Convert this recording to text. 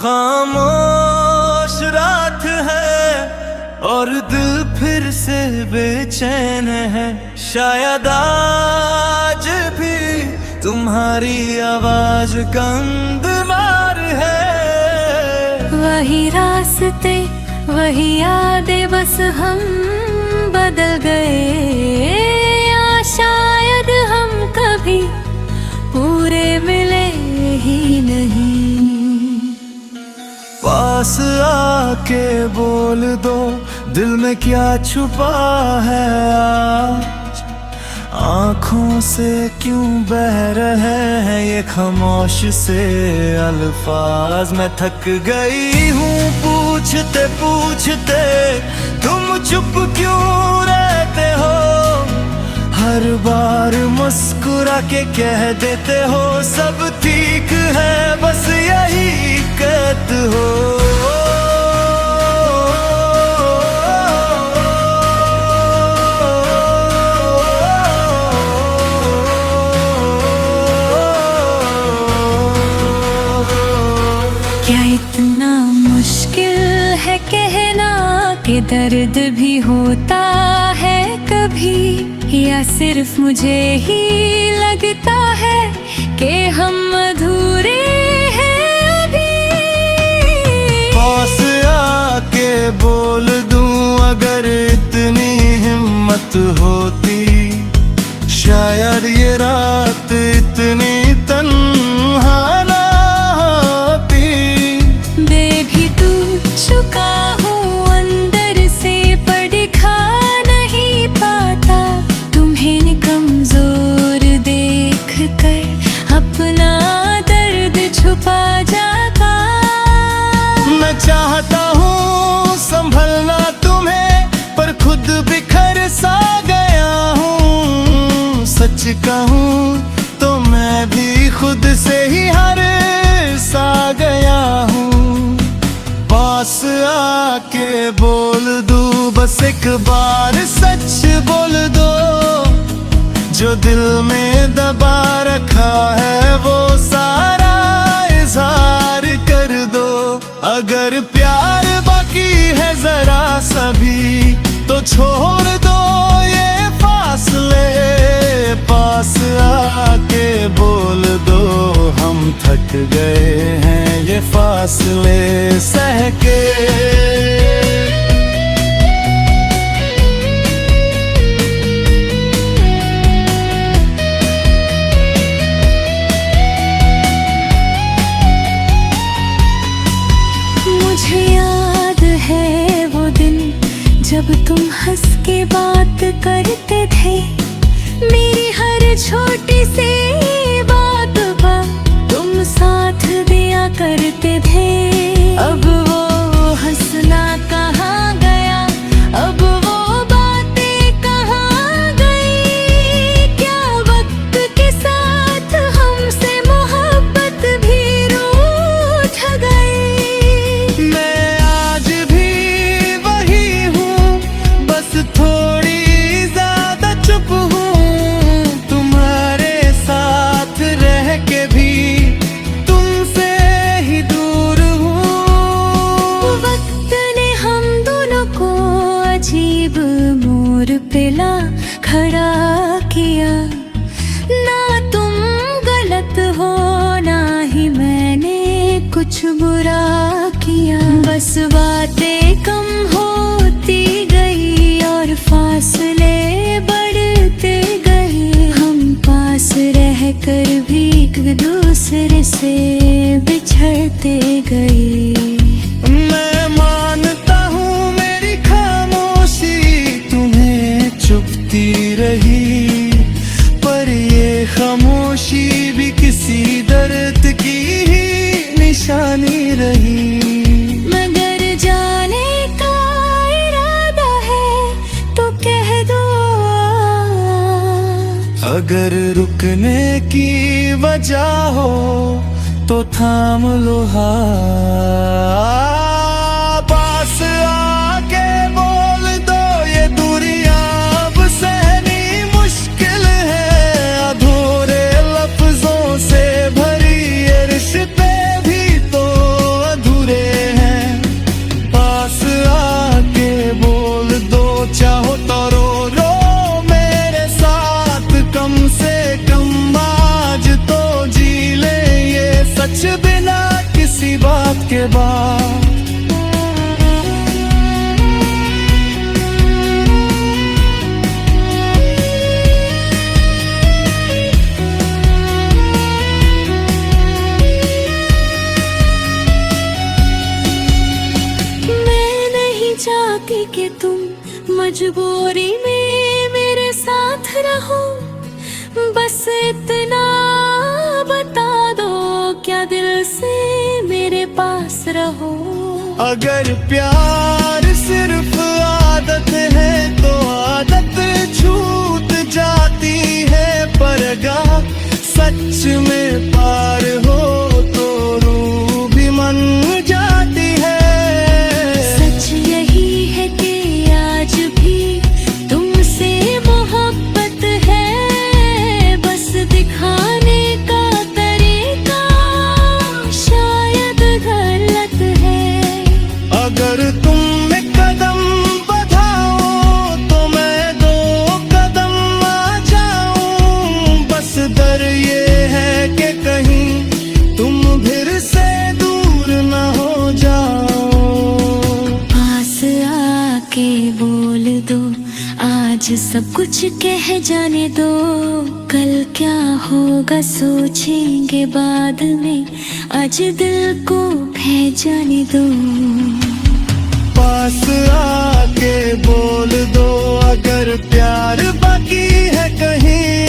खामोश रात है और दिल फिर से बेचैन है। शायद आज भी तुम्हारी आवाज कंगमार है। वही रास्ते वही यादें, बस हम बदल गए, या शायद हम कभी पूरे मिले ही नहीं। पास आके बोल दो दिल में क्या छुपा है आज। आँखों से क्यों बह रहे हैं ये खामोश से अल्फाज। मैं थक गई हूँ पूछते पूछते, तुम चुप क्यों रहते हो। हर बार मुस्कुरा के कह देते हो सब ठीक है, बस यही कहते हो। क्या इतना मुश्किल है कहना कि दर्द भी होता है कभी, या सिर्फ मुझे ही लगता है कि हम अधूरे हैं अभी। पास आके बोल दूं अगर इतनी हिम्मत होती, शायद ये रात इतनी तन्हा ना होती। बेभी तू चुका हूँ अंदर से, पर दिखा नहीं पाता तुम्हें कमजोर देख कर अपना दर्द छुपा जाता। मैं चाहता हूँ संभलना तुम्हें, पर खुद बिखर सा गया हूँ। सच कहूँ तो मैं भी खुद से ही हार सा गया हूँ। पास आके बोल दूँ बस एक बार सच बोल दो, जो दिल में दबा रखा है वो सारा इजहार कर दो। अगर प्यार बाकी है जरा सभी तो छोड़ दो ये फासले। पास आके बोल दो हम थक गए हैं ये फासले सह के। मुझे याद है वो दिन जब तुम हंस के बात करते थे, मेरी हर छोटी सी बात पर तुम साथ दिया करते थे। अब वो हंसना कहाँ गया, अब वो बातें कहाँ गई। क्या वक्त के साथ हमसे मोहब्बत भी रूठ गई। मैं आज भी वही हूँ, बस थोड़ी ज्यादा चुप हूँ। तुम्हारे साथ रह के भी तुमसे ही दूर हूँ। वक्त ने हम दोनों को अजीब मोड़ पे ला खड़ा किया। ना तुम गलत हो ना ही मैंने कुछ बुरा किया। बस बातें कम होती गई और फासले बढ़ते गए। हम पास रह कर भी एक दूसरे से बिछड़ते गए। मैं मानता हूँ मेरी खामोशी तुम्हें चुभती रही, पर ये खामोशी भी किसी दर्द की ही निशानी रही। मगर जाने का इरादा है तो कह दो। अगर रुकने की वजह हो तो थाम लो हाथ। पास आके बोल दो ये दूरियां अब सहनी मुश्किल है। अधूरे लफ्जों से भरी ये रिश्ते भी तो अधूरे के बाद। चाहती कि तुम मजबूरी में मेरे साथ रहो, बस इतना बता दो क्या दिल से मेरे पास रहो। अगर प्यार सिर्फ आदत है तो आदत छूट जाती है, पर अगर सच में प्यार हो तो रूह भी मन जाती है। सच यही है कि आज भी तुमसे मोहब्बत है, बस दिखाने का तरीका शायद गलत है। अगर तुम में कदम बढ़ाओ तो मैं 2 कदम आ जाऊं, बस डर ये है कि कहीं तुम फिर से दूर न हो जाओ। पास आके बोल दो, आज सब कुछ कह जाने दो, कल क्या होगा सोचेंगे बाद में, आज दिल को बह जाने दो। पास आके बोल दो, अगर प्यार बाकी है कहीं